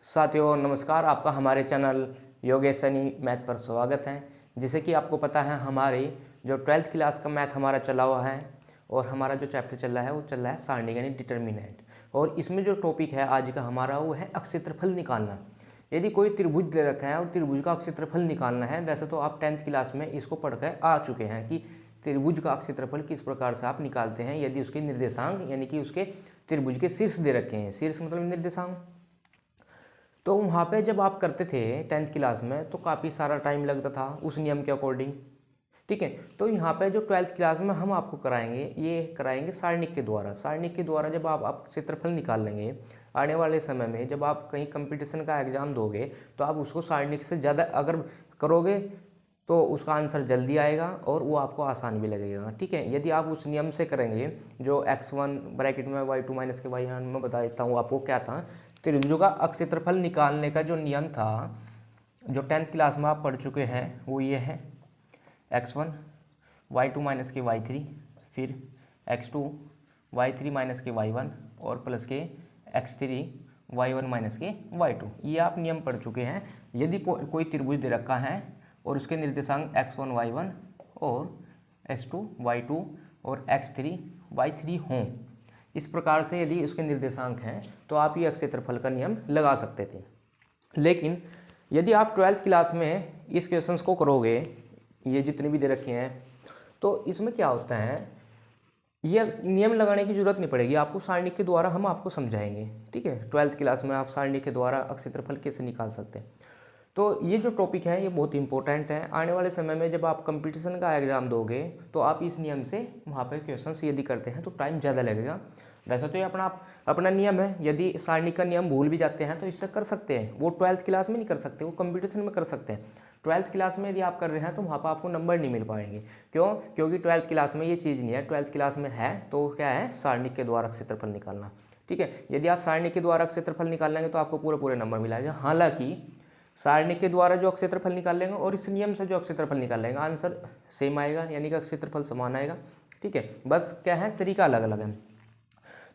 साथियों नमस्कार, आपका हमारे चैनल योगेश सैनी मैथ पर स्वागत है। जैसे कि आपको पता है, हमारी जो 12th क्लास का मैथ हमारा चला हुआ है और हमारा जो चैप्टर चल रहा है वो चल रहा है सारणी यानी डिटर्मिनेंट। और इसमें जो टॉपिक है आज का हमारा वो है अक्षेत्रफल निकालना। यदि कोई त्रिभुज दे रखा है और त्रिभुज का अक्षेत्रफल निकालना है, वैसे तो आप 10th क्लास में इसको पढ़ कर आ चुके हैं कि त्रिभुज का अक्षेत्रफल किस प्रकार से आप निकालते हैं यदि उसके निर्देशांक यानी कि उसके त्रिभुज के शीर्ष दे रखे हैं। शीर्ष मतलब निर्देशांक। तो वहाँ पे जब आप करते थे 10th क्लास में तो काफ़ी सारा टाइम लगता था उस नियम के अकॉर्डिंग, ठीक है। तो यहाँ पे जो 12th क्लास में हम आपको कराएंगे सारणिक के द्वारा। सारणिक के द्वारा जब आप क्षेत्रफल निकाल लेंगे, आने वाले समय में जब आप कहीं कंपटीशन का एग्ज़ाम दोगे तो आप उसको सारणिक से ज़्यादा अगर करोगे तो उसका आंसर जल्दी आएगा और वो आपको आसान भी लगेगा, ठीक है। यदि आप उस नियम से करेंगे जो x1 ब्रैकेट में y2 माइनस के y1 में बता देता हूँ आपको क्या था। त्रिभुजों का अक्षेत्रफल निकालने का जो नियम था जो 10th क्लास में आप पढ़ चुके हैं वो ये है x1 y2 माइनस के y3, फिर x2 y3 माइनस के y1 और प्लस के x3 y1 माइनस के y2। ये आप नियम पढ़ चुके हैं। यदि कोई त्रिभुज दे रखा है और उसके निर्देशांक x1 y1 और x2 y2 और x3 y3 हों, इस प्रकार से यदि उसके निर्देशांक हैं तो आप ये क्षेत्रफल का नियम लगा सकते थे। लेकिन यदि आप 12th क्लास में इस क्वेश्चंस को करोगे, ये जितने भी दे रखे हैं, तो इसमें क्या होता है, ये नियम लगाने की जरूरत नहीं पड़ेगी आपको, सारणिक के द्वारा हम आपको समझाएंगे, ठीक है। 12th क्लास में आप सारणिक के द्वारा क्षेत्रफल कैसे निकाल सकते हैं। तो ये जो टॉपिक है ये बहुत इंपॉर्टेंट है। आने वाले समय में जब आप कंपटीशन का एग्ज़ाम दोगे तो आप इस नियम से वहाँ पर क्वेश्चंस यदि करते हैं तो टाइम ज़्यादा लगेगा। वैसे तो ये अपना नियम है, यदि सारणी का नियम भूल भी जाते हैं तो इससे कर सकते हैं। वो 12th क्लास में नहीं कर सकते, वो कंपटीशन में कर सकते हैं। 12th क्लास में यदि आप कर रहे हैं तो वहाँ पर आपको नंबर नहीं मिल पाएंगे। क्यों? क्योंकि 12th क्लास में ये चीज़ नहीं है। 12th क्लास में है तो क्या है, सारणी के द्वारा क्षेत्रफल निकालना, ठीक है। यदि आप सारणी के द्वारा क्षेत्रफल निकाल लेंगे तो आपको पूरे नंबर मिलाएगा। हालांकि सारणी के द्वारा जो क्षेत्रफल निकाल लेंगे और इस नियम से जो क्षेत्रफल निकाल लेंगे आंसर सेम आएगा, यानी कि क्षेत्रफल समान आएगा, ठीक है। बस क्या है, तरीका अलग अलग है।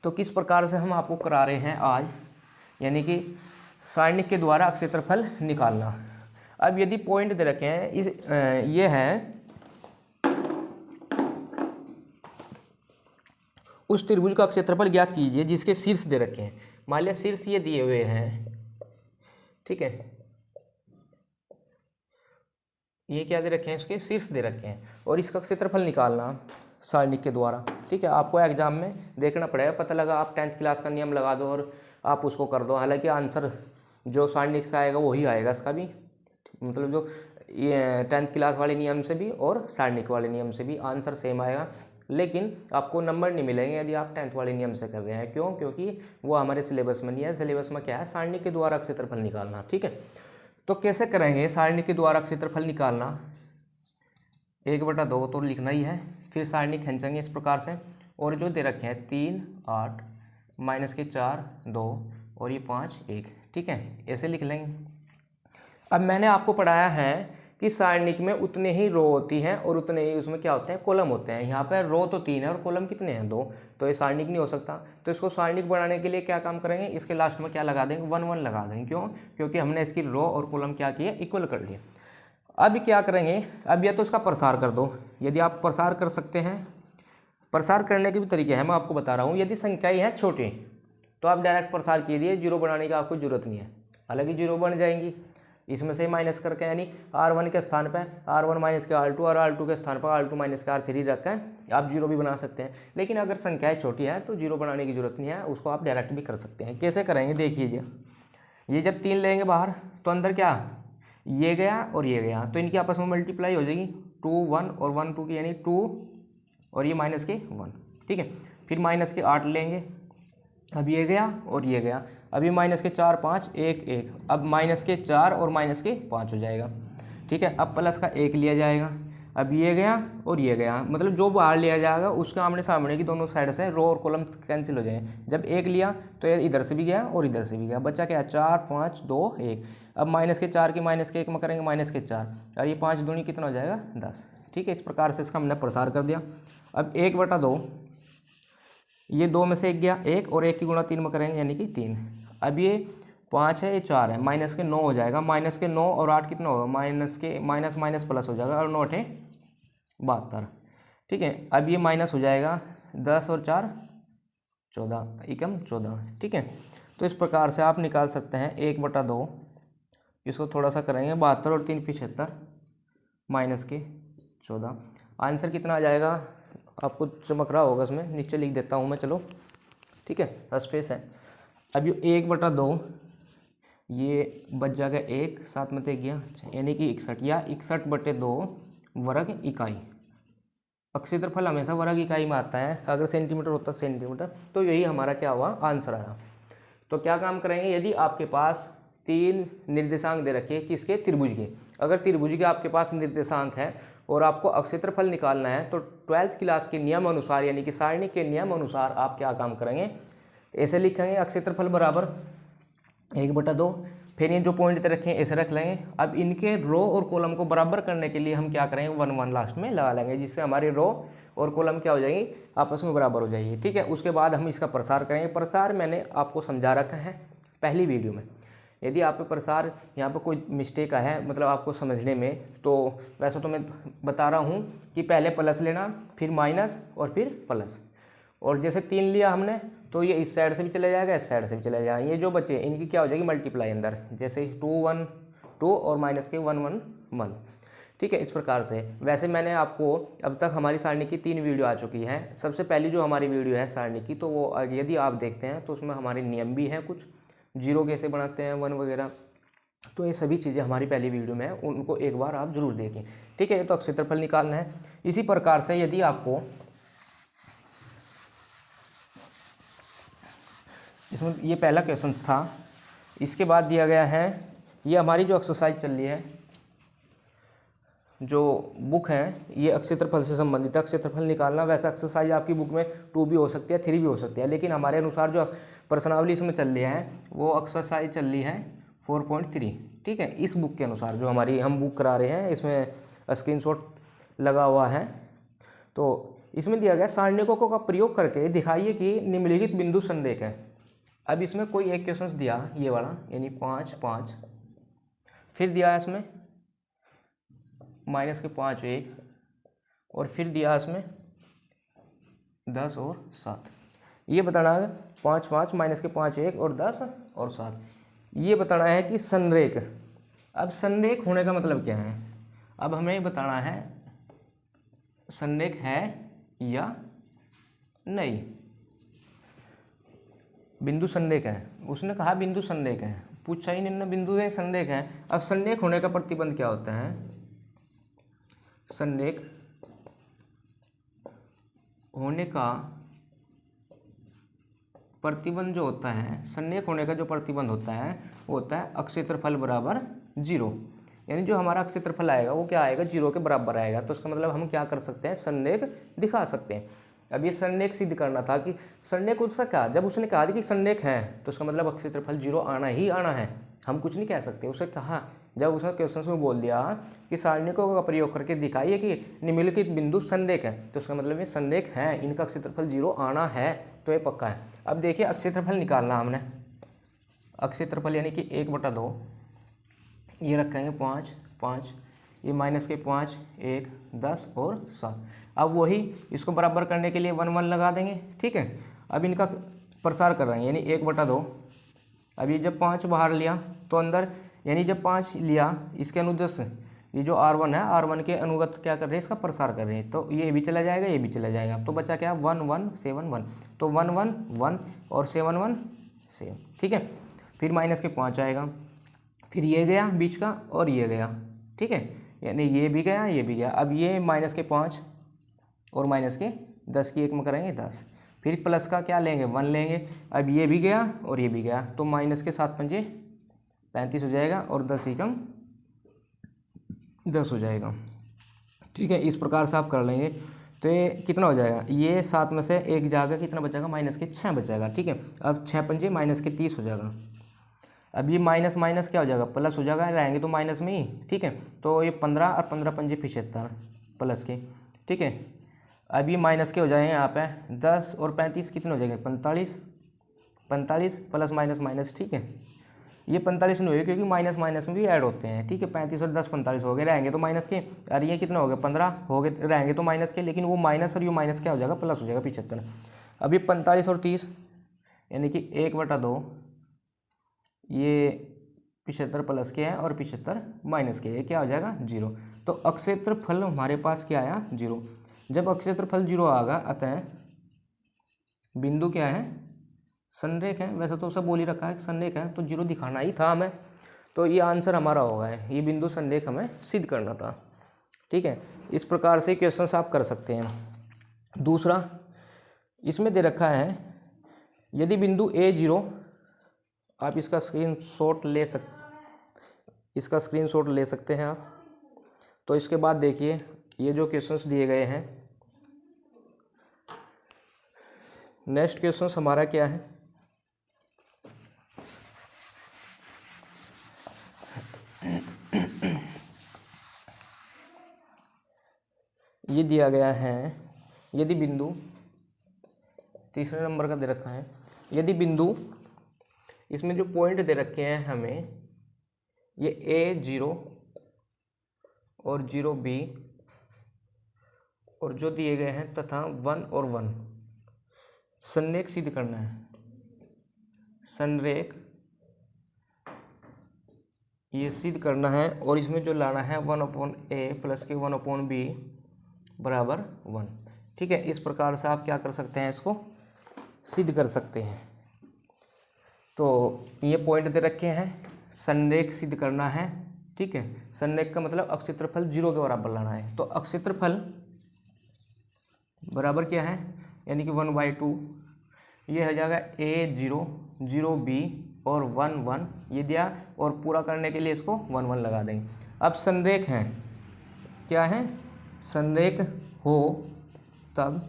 तो किस प्रकार से हम आपको करा रहे हैं आज, यानी कि सारणी के द्वारा क्षेत्रफल निकालना। अब यदि पॉइंट दे रखे हैं ये है उस त्रिभुज का क्षेत्रफल ज्ञात कीजिए जिसके शीर्ष दे रखे हैं। मान लिया शीर्ष ये दिए हुए हैं, ठीक है, ये क्या दे रखे हैं, इसके शीर्ष दे रखे हैं और इसका क्षेत्रफल निकालना सारणी के द्वारा, ठीक है। आपको एग्जाम में देखना पड़ेगा, पता लगा आप 10th क्लास का नियम लगा दो और आप उसको कर दो, हालांकि आंसर जो सारणी से आएगा वही आएगा इसका भी, मतलब जो ये 10th क्लास वाले नियम से भी और सारणी वाले नियम से भी आंसर सेम आएगा, लेकिन आपको नंबर नहीं मिलेंगे यदि आप 10th वाले नियम से कर रहे हैं। क्यों? क्योंकि वो हमारे सिलेबस में नहीं है। सिलेबस में क्या है, सारणी के द्वारा क्षेत्रफल निकालना, ठीक है। तो कैसे करेंगे सारणी के द्वारा क्षेत्रफल निकालना, 1/2 तो लिखना ही है, फिर सारणी खींचेंगे इस प्रकार से, और जो दे रखे हैं 3 8 माइनस के 4 2 और ये 5 1, ठीक है, ऐसे लिख लेंगे। अब मैंने आपको पढ़ाया है कि सारणिक में उतने ही रो होती हैं और उतने ही उसमें क्या होते हैं, कॉलम होते हैं। यहाँ पर रो तो 3 है और कॉलम कितने हैं, 2, तो ये सारणिक नहीं हो सकता। तो इसको सारणिक बनाने के लिए क्या काम करेंगे, इसके लास्ट में क्या लगा देंगे, 1 1 लगा देंगे। क्यों? क्योंकि हमने इसकी रो और कॉलम क्या किए, इक्वल कर लिए। अब क्या करेंगे, अब या तो इसका प्रसार कर दो, यदि आप प्रसार कर सकते हैं। प्रसार करने के भी तरीके हैं, मैं आपको बता रहा हूँ। यदि संख्याएँ हैं छोटी तो आप डायरेक्ट प्रसार कीजिए, जीरो बनाने की आपको जरूरत नहीं है, हालांकि जीरो बन जाएंगी। इसमें से माइनस करके, यानी R1 के स्थान पर R1 माइनस के R2 और R2 के स्थान पर R2 माइनस के R3 रखें, आप जीरो भी बना सकते हैं। लेकिन अगर संख्याएँ छोटी है तो जीरो बनाने की जरूरत नहीं है, उसको आप डायरेक्ट भी कर सकते हैं। कैसे करेंगे देखिए, ये जब 3 लेंगे बाहर तो अंदर क्या, ये गया और ये गया, तो इनकी आपस में मल्टीप्लाई हो जाएगी, 2 1 और 1 2 की, यानी 2 और ये माइनस के 1, ठीक है। फिर माइनस के 8 लेंगे, अब ये गया और ये गया, अभी माइनस के 4 5 1 1, अब माइनस के 4 और माइनस के 5 हो जाएगा, ठीक है। अब प्लस का 1 लिया जाएगा, अब ये गया और ये गया, मतलब जो बाहर लिया जाएगा उसके आमने सामने की दोनों साइड से रो और कॉलम कैंसिल हो जाएंगे। जब 1 लिया तो ये इधर से भी गया और इधर से भी गया, बच्चा क्या, 4 5 2 1। अब माइनस के 4 की माइनस के 1 में करेंगे माइनस के 4, और ये 5 दूनी कितना हो जाएगा, 10, ठीक है। इस प्रकार से इसका हमने प्रसार कर दिया। अब 1/2 ये 2 में से 1 गया 1 और 1 की गुणा 3 में करेंगे यानी कि 3। अब ये 5 है ये 4 है, माइनस के 9 हो जाएगा, माइनस के 9 और 8 कितना होगा, माइनस के माइनस माइनस प्लस हो जाएगा और 9 8 72। ठीक है, अब ये माइनस हो जाएगा 10 और 4 14 एकम 14। ठीक है, तो इस प्रकार से आप निकाल सकते हैं 1/2, इसको थोड़ा सा करेंगे 72 और 3 75 माइनस के 14। आंसर कितना आ जाएगा आपको चमक रहा होगा, इसमें नीचे लिख देता हूँ मैं, चलो ठीक है, स्पेस है। अब ये 1/2 ये बच जाएगा 1 7 में 1 गया यानी कि 61 या 61/2 वर्ग इकाई। क्षेत्रफल हमेशा वर्ग इकाई में आता है, अगर सेंटीमीटर होता सेंटीमीटर, तो यही हमारा क्या हुआ आंसर आया। तो क्या काम करेंगे, यदि आपके पास 3 निर्देशांक दे रखे किसके, त्रिभुज के, अगर त्रिभुज के आपके पास निर्देशांक है और आपको क्षेत्रफल निकालना है तो 12th क्लास के नियम अनुसार यानी कि सारणी के नियम अनुसार आप क्या काम करेंगे, ऐसे लिखेंगे क्षेत्रफल बराबर 1/2, फिर ये जो पॉइंट दे रखे हैं ऐसे रख लेंगे। अब इनके रो और कॉलम को बराबर करने के लिए हम क्या करेंगे 1 1 लास्ट में लगा लेंगे, जिससे हमारी रो और कॉलम क्या हो जाएगी आपस में बराबर हो जाएगी। ठीक है, उसके बाद हम इसका प्रसार करेंगे। प्रसार मैंने आपको समझा रखा है पहली वीडियो में। यदि आप पे प्रसार यहाँ पर कोई मिस्टेक है मतलब आपको समझने में, तो वैसे तो मैं बता रहा हूँ कि पहले प्लस लेना फिर माइनस और फिर प्लस, और जैसे 3 लिया हमने तो ये इस साइड से भी चला जाएगा इस साइड से भी चला जाएगा, ये जो बचे इनकी क्या हो जाएगी मल्टीप्लाई अंदर, जैसे 2 1 2 और माइनस के 1 1 1। ठीक है, इस प्रकार से। वैसे मैंने आपको अब तक हमारी सारणी की 3 वीडियो आ चुकी हैं। सबसे पहली जो हमारी वीडियो है सारणी की, तो वो यदि आप देखते हैं तो उसमें हमारे नियम भी हैं, कुछ जीरो कैसे बनाते हैं 1 वगैरह, तो ये सभी चीज़ें हमारी पहली वीडियो में हैं, उनको एक बार आप जरूर देखें। ठीक है, तो क्षेत्रफल निकालना है। इसी प्रकार से यदि आपको इसमें ये पहला क्वेश्चन था, इसके बाद दिया गया है ये हमारी जो एक्सरसाइज चल रही है, जो बुक है ये क्षेत्रफल से संबंधित है, क्षेत्रफल निकालना। वैसे एक्सरसाइज आपकी बुक में 2 भी हो सकती है 3 भी हो सकती है, लेकिन हमारे अनुसार जो प्रश्नावली इसमें चल रही है वो एक्सरसाइज चल रही है 4.3। ठीक है, इस बुक के अनुसार जो हमारी हम बुक करा रहे हैं इसमें स्क्रीनशॉट लगा हुआ है। तो इसमें दिया गया सारणिकों का प्रयोग करके दिखाइए कि निम्नलिखित बिंदु संरेख है। अब इसमें कोई एक क्वेश्चन दिया ये वाला यानी 5 5, फिर दिया है इसमें माइनस के 5 1, और फिर दिया इसमें 10 और 7। ये बताना है 5 5 माइनस के 5 1 और 10 और 7, ये बताना है कि संरेख। अब संरेख होने का मतलब क्या है, अब हमें बताना है संरेख है या नहीं। बिंदु संरेख है, उसने कहा बिंदु संरेख है, पूछा ही निम्न बिंदु है संरेख है। अब संरेख होने का प्रतिबंध क्या होता है, संरेख होने का प्रतिबंध जो होता है, संरेख होने का जो प्रतिबंध होता है वो होता है क्षेत्रफल बराबर 0, यानी जो हमारा क्षेत्रफल आएगा वो क्या आएगा 0 के बराबर आएगा। तो इसका मतलब हम क्या कर सकते हैं, संरेख दिखा सकते हैं। अब ये संरेख सिद्ध करना था कि संरेख उसका क्या, जब उसने कहा कि संरेख है तो उसका मतलब क्षेत्रफल 0 आना ही आना है, हम कुछ नहीं कह सकते। उसे कहा जब उसने क्वेश्चन में बोल दिया कि सारणिकों का प्रयोग करके दिखाइए कि निम्नलिखित बिंदु संरेख है, तो उसका मतलब ये संरेख है, इनका क्षेत्रफल 0 आना है, तो ये पक्का है। अब देखिए क्षेत्रफल निकालना हमने, क्षेत्रफल यानी कि 1/2, ये रखेंगे 5 5, ये माइनस के 5 1 10 और 7। अब वही इसको बराबर करने के लिए 1 1 लगा देंगे। ठीक है, अब इनका प्रसार कर रहे हैं यानी 1/2। अब ये जब 5 बाहर लिया तो अंदर, यानी जब 5 लिया इसके अनुदेश ये जो R1 है R1 के अनुगत क्या कर रहे हैं, इसका प्रसार कर रहे हैं, तो ये भी चला जाएगा ये भी चला जाएगा, तो बचा क्या 1 1 7 1, तो 1 1 1 और 7 1 7। ठीक है, फिर माइनस के 5 आएगा, फिर ये गया बीच का और ये गया। ठीक है, यानी ये भी गया ये भी गया। अब ये माइनस के 5 और माइनस के 10 की 1 में करेंगे 10, फिर प्लस का क्या लेंगे 1 लेंगे। अब ये भी गया और ये भी गया, तो माइनस के 7 पंजे 35 हो जाएगा और 10 ही कम 10 हो जाएगा। ठीक है, इस प्रकार से आप कर लेंगे तो ये कितना हो जाएगा, ये 7 में से 1 जाएगा, कितना बचेगा माइनस के 6 बचेगा। ठीक है, अब 6 पंजे माइनस के 30 हो जाएगा। अब ये माइनस माइनस क्या हो जाएगा प्लस हो जाएगा, रहेंगे तो माइनस में ही। ठीक है, तो ये 15 और 15 पंजे 75 प्लस के। ठीक है, अब ये माइनस के हो जाएंगे यहाँ पे 10 और 35 कितने हो जाएंगे 45, 45 प्लस माइनस माइनस, ठीक है। ये 45 नहीं हुए क्योंकि माइनस माइनस में भी ऐड होते हैं, ठीक है। 35 और 10 45 हो गए, रहेंगे तो माइनस के, और ये कितना हो गया 15 हो गए, रहेंगे तो माइनस के, लेकिन वो माइनस और ये माइनस क्या हो जाएगा प्लस हो जाएगा 75। अब ये 45 और 30 यानी कि 1/2, ये 75 प्लस के है और 75 माइनस के, ये क्या हो जाएगा 0। तो अक्षेत्रफल हमारे पास क्या आया 0। जब अक्षेत्रफल 0 आ गया, अतः बिंदु क्या है संरेख है। वैसे तो सब बोल ही रखा है कि संरेख है, तो 0 दिखाना ही था हमें, तो ये आंसर हमारा होगा है, ये बिंदु संरेख हमें सिद्ध करना था, ठीक है। इस प्रकार से क्वेश्चंस आप कर सकते हैं। दूसरा इसमें दे रखा है यदि बिंदु A0, आप इसका स्क्रीनशॉट ले सकते हैं आप। तो इसके बाद देखिए ये जो क्वेश्चंस दिए गए हैं, नेक्स्ट क्वेश्चंस हमारा क्या है, ये दिया गया है यदि बिंदु, तीसरे नंबर का दे रखा है, यदि बिंदु, इसमें जो पॉइंट दे रखे हैं हमें, ये A0 और 0B और जो दिए गए हैं तथा 1 और 1, संरेख सिद्ध करना है। संरेख ये सिद्ध करना है, और इसमें जो लाना है 1/A प्लस के 1/B बराबर 1, ठीक है। इस प्रकार से आप क्या कर सकते हैं, इसको सिद्ध कर सकते हैं। तो ये पॉइंट दे रखे हैं, संरेख सिद्ध करना है, ठीक है। संरेख का मतलब अक्षेत्रफल 0 के बराबर लाना है। तो अक्षेत्रफल बराबर क्या है, यानी कि 1/2, ये हो जाएगा A0 0B और 1 1, ये दिया, और पूरा करने के लिए इसको 1 1 लगा देंगे। अब संरेख हैं, क्या है संरेख हो तब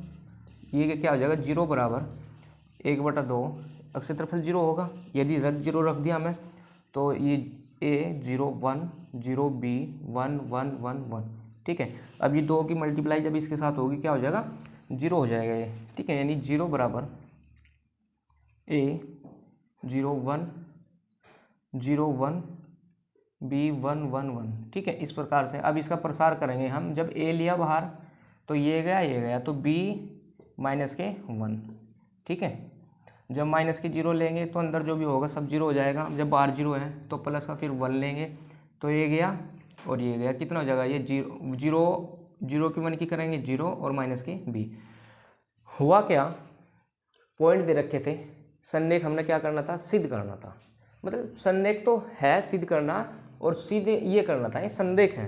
ये क्या हो जाएगा 0 बराबर 1/2, अक्षेत्रफल 0 होगा। यदि 0 रख दिया हमें, तो ये A0 1 0B 1 1 1 1, ठीक है। अब ये 2 की मल्टीप्लाई जब इसके साथ होगी क्या हो जाएगा 0 हो जाएगा ये, ठीक है। यानी 0 बराबर A0 1 0 1 B 1 1 1, ठीक है। इस प्रकार से अब इसका प्रसार करेंगे हम। जब A लिया बाहर तो ये गया, तो B माइनस के 1, ठीक है। जब माइनस के 0 लेंगे तो अंदर जो भी होगा सब 0 हो जाएगा। जब बाहर 0 है तो प्लस का फिर 1 लेंगे, तो ये गया और ये गया, कितना हो जाएगा ये 0 की 1 की करेंगे 0 और माइनस की B। हुआ क्या, पॉइंट दे रखे थे, संरेख हमने क्या करना था सिद्ध करना था। मतलब संरेख तो है सिद्ध करना, और सीधे ये करना था, ये संरेख है।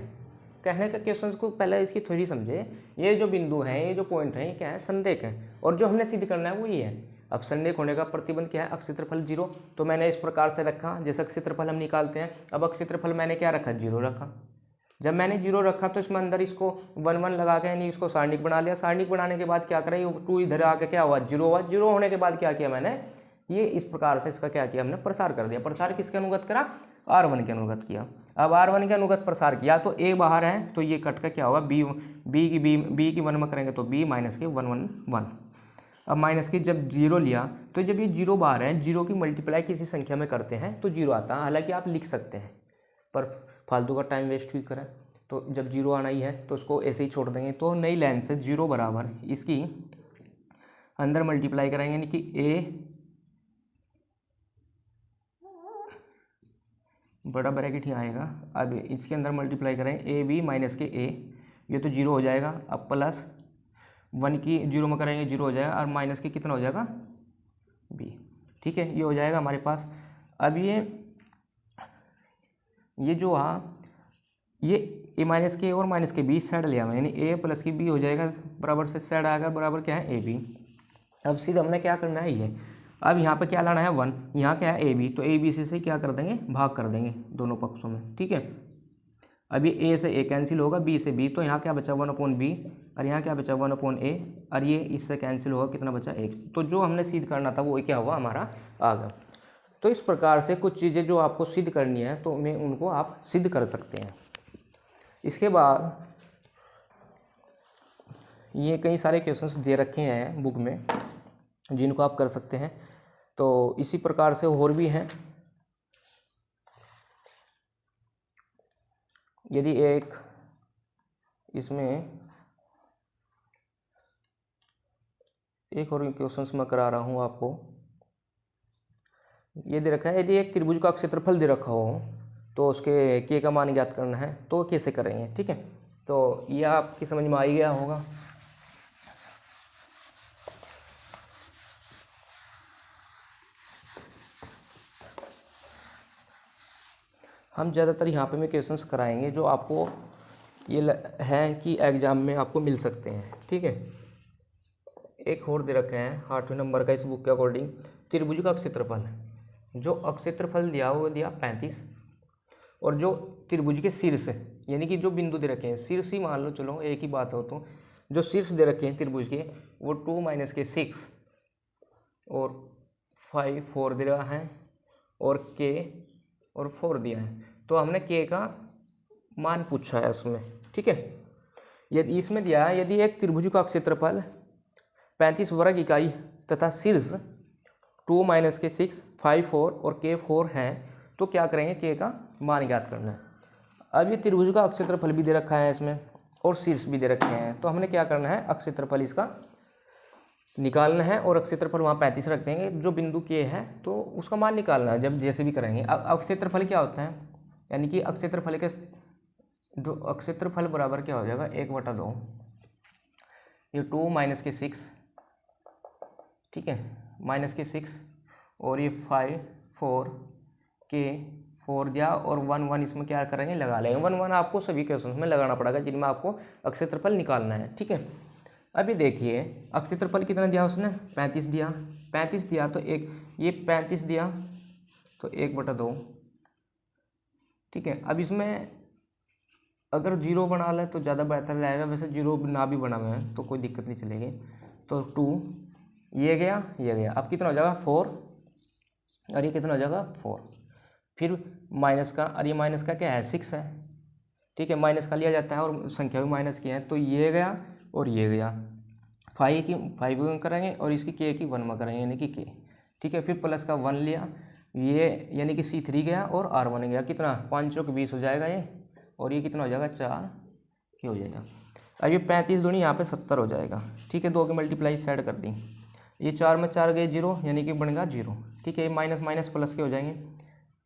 कहने का क्वेश्चन को पहले इसकी थ्योरी समझे। ये जो बिंदु है, ये जो पॉइंट है, ये क्या है संरेख है, और जो हमने सिद्ध करना है वो ये है। अब संरेख होने का प्रतिबंध क्या है अक्षेत्रफल 0, तो मैंने इस प्रकार से रखा जैसे अक्षेत्रफल हम निकालते हैं। अब अक्षेत्रफल मैंने क्या रखा 0 रखा। जब मैंने 0 रखा तो इसमें अंदर इसको 1 1 लगा के यानी इसको सारणिक बना लिया। सारणिक बनाने के बाद क्या करा, ये 2 इधर आके क्या हुआ 0 हुआ। 0 होने के बाद क्या किया मैंने, ये इस प्रकार से इसका क्या किया हमने प्रसार कर दिया। प्रसार किसके अनुगत करा R1 के अनुगत किया। अब R1 के अनुगत प्रसार किया तो A बाहर है, तो ये कट का क्या होगा B की 1 में करेंगे तो B माइनस के 1 1 1। अब माइनस की जब 0 लिया तो जब ये 0 बाहर है, 0 की मल्टीप्लाई किसी संख्या में करते हैं तो 0 आता है। हालांकि आप लिख सकते हैं पर फालतू का टाइम वेस्ट क्यों करें। तो जब 0 आना ही है तो उसको ऐसे ही छोड़ देंगे। तो नई लाइन से 0 बराबर इसकी अंदर मल्टीप्लाई करेंगे, यानी कि A बड़ा ब्रैकेट ही आएगा। अब इसके अंदर मल्टीप्लाई करेंगे AB माइनस के A, ये तो 0 हो जाएगा। अब प्लस 1 की 0 में करेंगे 0 हो जाएगा, और माइनस के कितना हो जाएगा B, ठीक है। ये हो जाएगा हमारे पास। अब ये जो ये A माइनस के और माइनस के B साइड लिया हुआ, यानी A प्लस की B हो जाएगा, बराबर से साइड आएगा, बराबर क्या है AB। अब सीधा हमने क्या करना है ये, अब यहाँ पे क्या लाना है 1, यहाँ क्या है AB, तो AB से क्या कर देंगे भाग कर देंगे दोनों पक्षों में, ठीक है। अब ये A से A कैंसिल होगा, B से B, तो यहाँ क्या बचा 1/B, और यहाँ क्या बचा 1/A, और ये इससे कैंसिल होगा, कितना बचा 1। तो जो हमने सिद्ध करना था वो क्या हुआ हमारा आ गया। तो इस प्रकार से कुछ चीज़ें जो आपको सिद्ध करनी है तो मैं उनको आप सिद्ध कर सकते हैं। इसके बाद ये कई सारे क्वेश्चंस दे रखे हैं बुक में जिनको आप कर सकते हैं। तो इसी प्रकार से और भी हैं। यदि एक इसमें एक और क्वेश्चंस मैं करा रहा हूँ आपको। ये दे रखा है, यदि एक त्रिभुज का क्षेत्रफल दे रखा हो तो उसके के का मान ज्ञात करना है, तो कैसे करेंगे। ठीक है, तो ये आपकी समझ में आ ही गया होगा। हम ज़्यादातर यहाँ पे में क्वेश्चंस कराएंगे जो आपको ये हैं कि एग्जाम में आपको मिल सकते हैं। ठीक है, एक और दे रखे हैं 8वें नंबर का इस बुक के अकॉर्डिंग, त्रिभुज का क्षेत्रफल। जो अक्षेत्रफल दिया वो दिया 35, और जो त्रिभुज के शीर्ष यानी कि जो बिंदु दे रखे हैं, शीर्ष ही मान लो, चलो एक ही बात हो, तो जो शीर्ष दे रखे हैं त्रिभुज के वो 2 - 6 और 5 4 दे रहा है, और के और 4 दिया है। तो हमने के का मान पूछा है उसमें। ठीक है, यदि इसमें दिया है यदि एक त्रिभुज का क्षेत्रफल 35 वर्ग इकाई तथा शीर्ष 2 - 6 5 4 और के 4 हैं, तो क्या करेंगे, के का मान ज्ञात करना है। अब ये त्रिभुज का क्षेत्रफल भी दे रखा है इसमें और शीर्ष भी दे रखे हैं, तो हमने क्या करना है, क्षेत्रफल इसका निकालना है और क्षेत्रफल वहाँ 35 रख देंगे। जो बिंदु के है तो उसका मान निकालना है, जब जैसे भी करेंगे। क्षेत्रफल क्या होता है, यानी कि क्षेत्रफल के जो क्षेत्रफल बराबर क्या हो जाएगा, 1/2, ये 2 - 6, ठीक है, -6 और ये 5 4 के 4 दिया, और 1 1 इसमें क्या करेंगे, लगा लेंगे। 1 1 आपको सभी क्वेश्चंस में लगाना पड़ेगा जिनमें आपको क्षेत्रफल निकालना है। ठीक है, अभी देखिए क्षेत्रफल कितना दिया उसने, 35 दिया। 35 दिया तो एक ये 35 दिया तो 1/2। ठीक है, अब इसमें अगर 0 बना ले तो ज़्यादा बेहतर रहेगा, वैसे 0 ना भी बना हुआ तो कोई दिक्कत नहीं चलेगी। तो 2 ये गया, ये गया, अब कितना हो जाएगा 4, और ये कितना हो जाएगा 4। फिर माइनस का, और ये माइनस का क्या है 6 है। ठीक है, माइनस का लिया जाता है और संख्या भी माइनस की है, तो ये गया और ये गया। 5 करेंगे और इसकी के की 1 में करेंगे, यानी कि के। ठीक है, फिर प्लस का 1 लिया, ये यानी कि C3 गया और R1 गया, कितना 5 चौक 20 हो जाएगा ये, और ये कितना हो जाएगा 4 के हो जाएगा। अब ये 35 दूनी यहाँ पे 70 हो जाएगा। ठीक है, 2 की मल्टीप्लाई साइड कर दी, ये 4 में 4 गए 0, यानी कि बनेगा 0। ठीक है, ये माइनस माइनस प्लस के हो जाएंगे,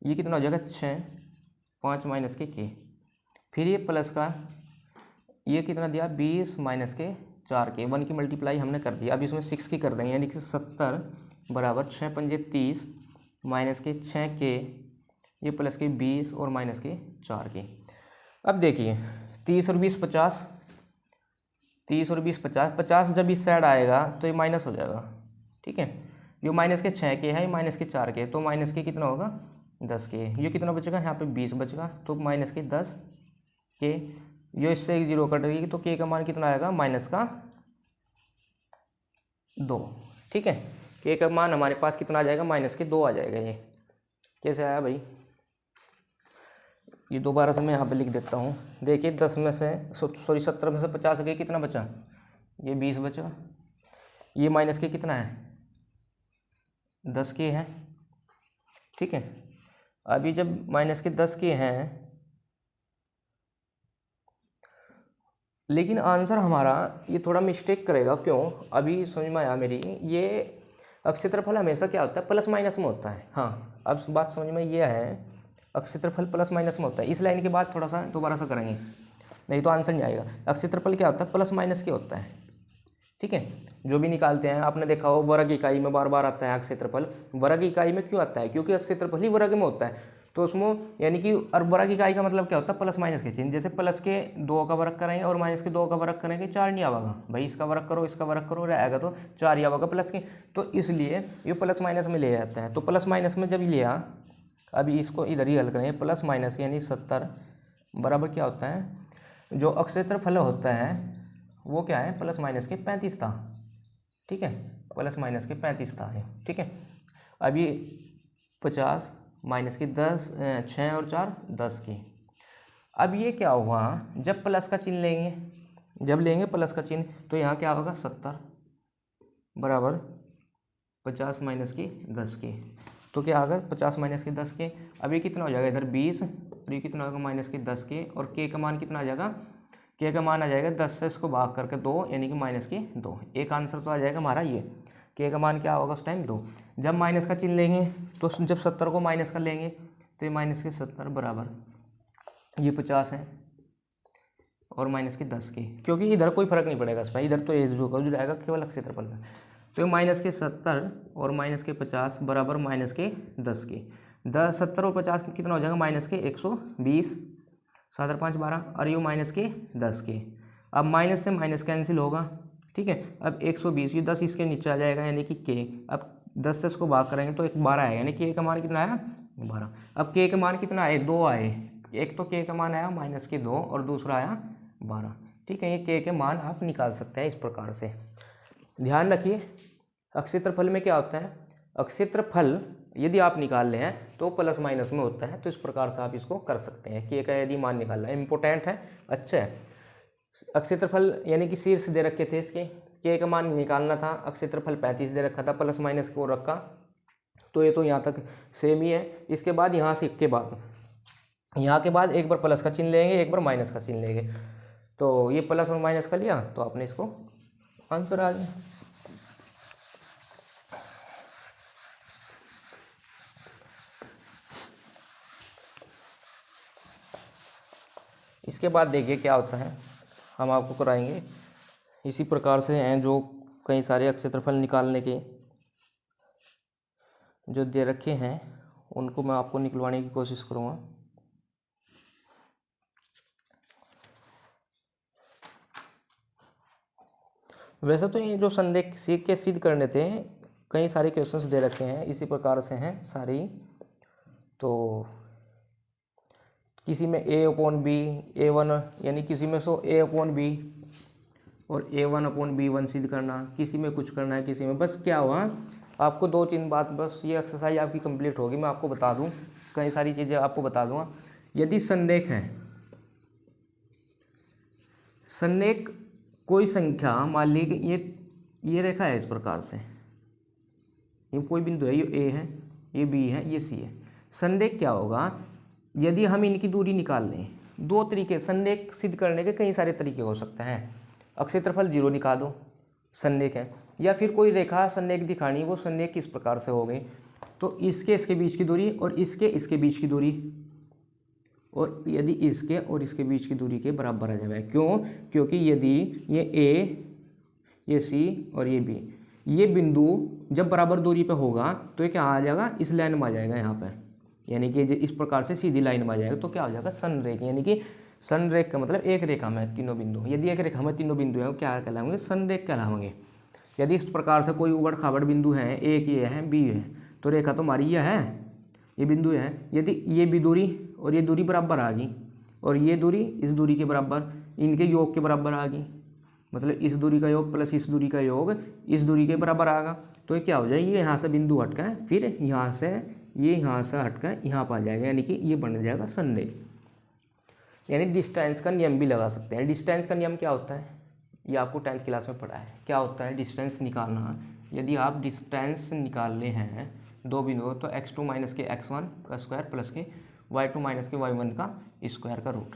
ये कितना हो जाएगा 6 5 माइनस के। फिर ये प्लस का, ये कितना दिया 20 माइनस के 4 के, 1 की मल्टीप्लाई हमने कर दी। अब इसमें 6 की कर देंगे, यानी कि 70 बराबर 6 पंजे 30 माइनस के 6 के, ये प्लस के 20 और माइनस के 4 के। अब देखिए 30 और 20 50, 30 और 20 50, 50 जब इस साइड आएगा तो ये माइनस हो जाएगा। ठीक है, ये माइनस के 6 के है, ये माइनस के 4 के, तो माइनस के कितना होगा 10 के। ये कितना बचेगा, यहाँ पे 20 बचेगा, तो माइनस के 10 के, ये इससे एक 0 कटेगी, तो के का मान कितना आएगा माइनस का 2। ठीक है, के का मान हमारे पास कितना आ जाएगा, माइनस के 2 आ जाएगा। ये कैसे आया भाई, ये दोबारा से मैं यहाँ पे लिख देता हूँ। देखिए 10 में से 70 में से 50 गए, कितना बचा, ये 20 बचा, ये माइनस के कितना है 10 के हैं। ठीक है, अभी जब माइनस के 10 के हैं, लेकिन आंसर हमारा ये थोड़ा मिस्टेक करेगा, क्यों, अभी समझ में आया मेरी। ये क्षेत्रफल हमेशा क्या होता है, प्लस माइनस में होता है। हाँ, अब बात समझ में ये है, क्षेत्रफल प्लस माइनस में होता है। इस लाइन के बाद थोड़ा सा दोबारा सा करेंगे, नहीं तो आंसर नहीं आएगा। क्षेत्रफल क्या होता है, प्लस माइनस के होता है। ठीक है, जो भी निकालते हैं आपने देखा हो, वर्ग इकाई में बार बार आता है क्षेत्रफल। वर्ग इकाई में क्यों आता है, क्योंकि क्षेत्रफल ही वर्ग में होता है, तो उसमें यानी कि, और वर्ग इकाई का मतलब क्या होता है, प्लस माइनस के चिन्ह। जैसे प्लस के 2 का वर्ग करेंगे और माइनस के 2 का वर्ग करेंगे, 4 नहीं आएगा भाई, इसका वर्ग करो इसका वर्ग करो, आएगा तो 4 ही आएगा प्लस के। तो इसलिए ये प्लस माइनस में ले जाता है। तो प्लस माइनस में जब लिया, अभी इसको इधर ही हल करेंगे, प्लस माइनस यानी 70 बराबर क्या होता है, जो क्षेत्रफल होता है वो क्या है, प्लस माइनस के 35 था। ठीक है, प्लस माइनस के 35 था। ठीक है, अभी 50 माइनस के 10 6 और 4 10 की। अब ये क्या हुआ, जब प्लस का चिन्ह लेंगे जब लेंगे प्लस का चिन्ह तो यहाँ क्या होगा 70 बराबर 50 माइनस की 10 की, तो क्या आएगा 50 माइनस की 10 के। अब ये कितना हो जाएगा इधर 20 और ये कितना होगा माइनस की 10 के, और के का मान कितना आ जाएगा, के का मान आ जाएगा 10 से इसको भाग करके 2 यानी कि माइनस की 2। एक आंसर तो आ जाएगा हमारा ये, के का मान क्या होगा उस टाइम 2। जब माइनस का चिन्ह लेंगे तो जब 70 को माइनस कर लेंगे तो ये माइनस के 70 बराबर ये 50 है और माइनस की 10 की, क्योंकि इधर कोई फर्क नहीं पड़ेगा इस पर, इधर तो ये जो जाएगा केवल क्षेत्रफल का। तो ये माइनस के 70 और माइनस के 50 बराबर माइनस के 10 की। 70 और 50 कितना हो जाएगा माइनस के 120, 7 और 5 12, और ये माइनस के 10 की। अब माइनस से माइनस कैंसिल होगा, ठीक है। अब 120 ये 10 इसके नीचे आ जाएगा यानी कि के। अब 10 से इसको भाग करेंगे तो एक 12 आएगा, यानी कि के का मान कितना आया 12। अब के का मान कितना आए 2 आए, एक तो के का मान आया माइनस के 2 और दूसरा आया 12, ठीक है। ये के मान आप निकाल सकते हैं इस प्रकार से। ध्यान रखिए अक्षेत्रफल में क्या होता है, अक्षेत्रफल यदि आप निकाल रहे हैं तो प्लस माइनस में होता है, तो इस प्रकार से आप इसको कर सकते हैं। के का यदि मान निकालना है इंपॉर्टेंट है, अच्छा है। अक्षेत्रफल यानी कि शीर्ष दे रखे थे इसके, के का मान निकालना था, अक्षेत्रफल 35 दे रखा था, प्लस माइनस को रखा, तो ये तो यहाँ तक सेम ही है। इसके बाद यहाँ से यहाँ के बाद एक बार प्लस का चिन्ह लेंगे, एक बार माइनस का चिन्ह लेंगे, तो ये प्लस और माइनस का लिया तो आपने इसको आंसर आ गया। इसके बाद देखिए क्या होता है, हम आपको कराएंगे इसी प्रकार से हैं जो कई सारे अक्षेत्रफल निकालने के जो दे रखे हैं उनको मैं आपको निकलवाने की कोशिश करूँगा। वैसे तो ये जो संदेह सीख के सिद्ध करने थे कई सारे क्वेश्चंस दे रखे हैं, इसी प्रकार से हैं सारी। तो किसी में a/b a1 यानी किसी में a/b और a1/b1 सिद्ध करना, किसी में कुछ करना है, किसी में बस क्या हुआ आपको 2-3 बात, बस ये एक्सरसाइज आपकी कंप्लीट होगी। मैं आपको बता दूं कई सारी चीज़ें आपको बता दूंगा। यदि संरेख है, संरेख कोई संख्या मान ली कि ये रेखा है इस प्रकार से, ये कोई बिंदु है, ये a है, ये b है, ये c है। संरेख क्या होगा, यदि हम इनकी दूरी निकाल लें, दो तरीके संरेख सिद्ध करने के कई सारे तरीके हो सकते हैं। अक्षेत्रफल 0 निकाल दो, संरेख है, या फिर कोई रेखा संरेख दिखानी, वो संरेख किस प्रकार से हो गई, तो इसके बीच की दूरी और इसके बीच की दूरी, और यदि इसके और इसके बीच की दूरी के बराबर आ जाए। क्यों, क्योंकि यदि ये a, ये c और ये b, ये बिंदु जब बराबर दूरी पे होगा तो ये क्या आ जाएगा, इस लाइन में आ जाएगा यहाँ पे, यानी कि इस प्रकार से सीधी लाइन में आ जाएगा, तो क्या हो जाएगा संरेख। यानी कि संरेख का मतलब एक रेखा में तीनों बिंदु, यदि एक रेखा में तीनों बिंदु हैं क्या कहलाएंगे, संरेख कहलाएंगे। यदि इस प्रकार से कोई उबड़ खाबड़ बिंदु है, एक ये है, बी है, तो रेखा तो हमारी यह है, ये बिंदु है। यदि ये भी दूरी और ये दूरी बराबर आ गई और ये दूरी इस दूरी के बराबर, इनके योग के बराबर आ गई, मतलब इस दूरी का योग प्लस इस दूरी का योग इस दूरी के बराबर आएगा, तो ये क्या हो जाएगी, ये यहाँ से बिंदु हटका है, फिर यहाँ से ये यहाँ से हटकर यहाँ पर आ जाएगा, यानी कि ये बन जाएगा संरेख। यानी डिस्टेंस का नियम भी लगा सकते हैं। डिस्टेंस का नियम क्या होता है, ये आपको 10th क्लास में पढ़ा है। क्या होता है डिस्टेंस निकालना, यदि आप डिस्टेंस निकालने हैं दो बिंदु, तो x2 माइनस के x1 का स्क्वायर प्लस के y2 माइनस के y1 का स्क्वायर का रूट,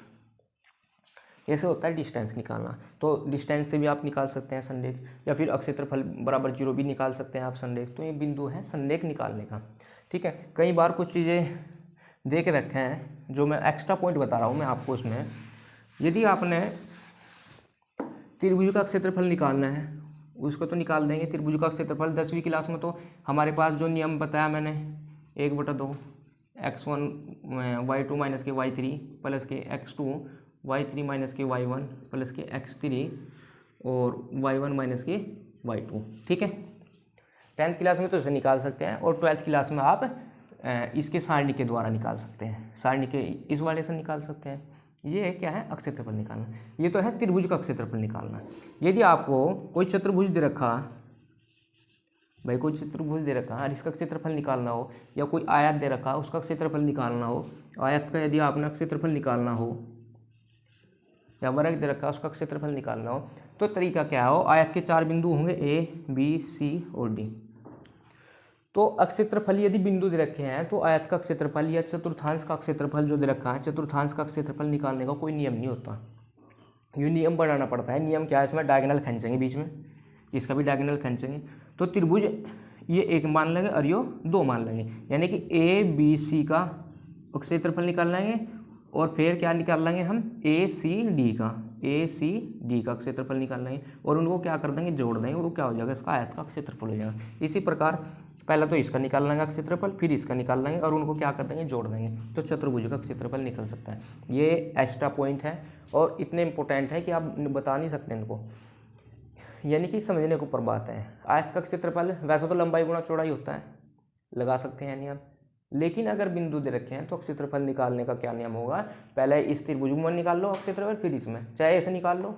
ऐसे होता है डिस्टेंस निकालना। तो डिस्टेंस से भी आप निकाल सकते हैं संरेख, या फिर अक्षेत्रफल बराबर 0 भी निकाल सकते हैं आप संरेख। तो ये बिंदु है संरेख निकालने का, ठीक है। कई बार कुछ चीज़ें दे के रखे हैं जो मैं एक्स्ट्रा पॉइंट बता रहा हूँ मैं आपको उसमें। यदि आपने त्रिभुज का क्षेत्रफल निकालना है उसको तो निकाल देंगे। त्रिभुज का क्षेत्रफल 10वीं क्लास में तो हमारे पास जो नियम बताया मैंने 1/2 x1 y2 माइनस के y3 प्लस के x2 y3 माइनस के y1 प्लस के x3 और y1 माइनस के y2, ठीक है। 10th क्लास में तो इसे निकाल सकते हैं, और 12th क्लास में आप इसके सारणी के द्वारा निकाल सकते हैं, सारणी के इस वाले से निकाल सकते हैं। ये क्या है अक्षेत्रफल निकालना, ये तो है त्रिभुज का क्षेत्रफल निकालना। यदि आपको कोई चतुर्भुज दे रखा, भाई कोई चतुर्भुज दे रखा और इसका क्षेत्रफल निकालना हो, या कोई आयत दे रखा उसका क्षेत्रफल निकालना हो, आयत का यदि आपने क्षेत्रफल निकालना हो या वर्ग दे रखा है उसका क्षेत्रफल निकालना हो तो तरीका क्या हो, आयत के 4 बिंदु होंगे A, B, C और D। तो क्षेत्रफल यदि बिंदु दे रखे हैं तो आयत का क्षेत्रफल या चतुर्थांश का क्षेत्रफल जो दे रखा है, चतुर्थांश का क्षेत्रफल निकालने का कोई नियम नहीं होता, ये नियम बनाना पड़ता है। नियम क्या है, इसमें डायगोनल खींचेंगे बीच में, इसका भी डायगोनल खींचेंगे तो त्रिभुज ये 1 मान लेंगे और यो 2 मान लेंगे, यानी कि ABC का क्षेत्रफल निकाल लेंगे और फिर क्या निकाल लेंगे हम ACD का क्षेत्रफल निकाल लेंगे और उनको क्या कर देंगे, जोड़ देंगे और वो क्या हो जाएगा, इसका आयत का क्षेत्रफल हो जाएगा। इसी प्रकार पहले तो इसका निकाल लेंगे क्षेत्रफल, फिर इसका निकाल लेंगे और उनको क्या कर देंगे, जोड़ देंगे, तो चतुर्भुज का क्षेत्रफल निकल सकता है। ये एक्स्ट्रा पॉइंट है और इतने इंपॉर्टेंट है कि आप बता नहीं सकते इनको, यानी कि समझने के ऊपर बात है। आयत का क्षेत्रफल वैसे तो लंबाई गुणा चौड़ाई होता है, लगा सकते हैं नियम, लेकिन अगर बिंदु दे रखे हैं तो क्षेत्रफल निकालने का क्या नियम होगा, पहले इस त्रिभुज में निकाल लो क्षेत्रफल, फिर इसमें, चाहे ऐसे निकाल लो,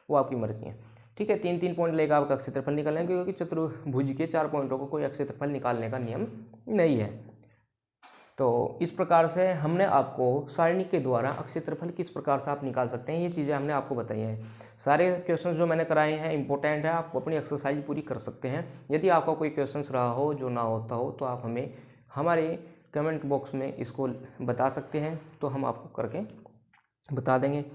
वो आपकी मर्जी है। ठीक है, 3-3 पॉइंट लेकर आपका क्षेत्रफल निकालेंगे, क्योंकि चतुर्भुज के 4 पॉइंटों को कोई क्षेत्रफल निकालने का नियम नहीं है। तो इस प्रकार से हमने आपको सारणी के द्वारा क्षेत्रफल किस प्रकार से आप निकाल सकते हैं, ये चीज़ें हमने आपको बताई हैं। सारे क्वेश्चंस जो मैंने कराए हैं इंपॉर्टेंट है, आप अपनी एक्सरसाइज पूरी कर सकते हैं। यदि आपका कोई क्वेश्चंस रहा हो जो ना होता हो तो आप हमें हमारे कमेंट बॉक्स में इसको बता सकते हैं, तो हम आपको करके बता देंगे।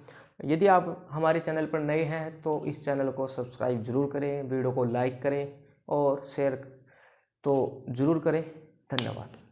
यदि आप हमारे चैनल पर नए हैं तो इस चैनल को सब्सक्राइब जरूर करें, वीडियो को लाइक करें और शेयर तो ज़रूर करें। धन्यवाद।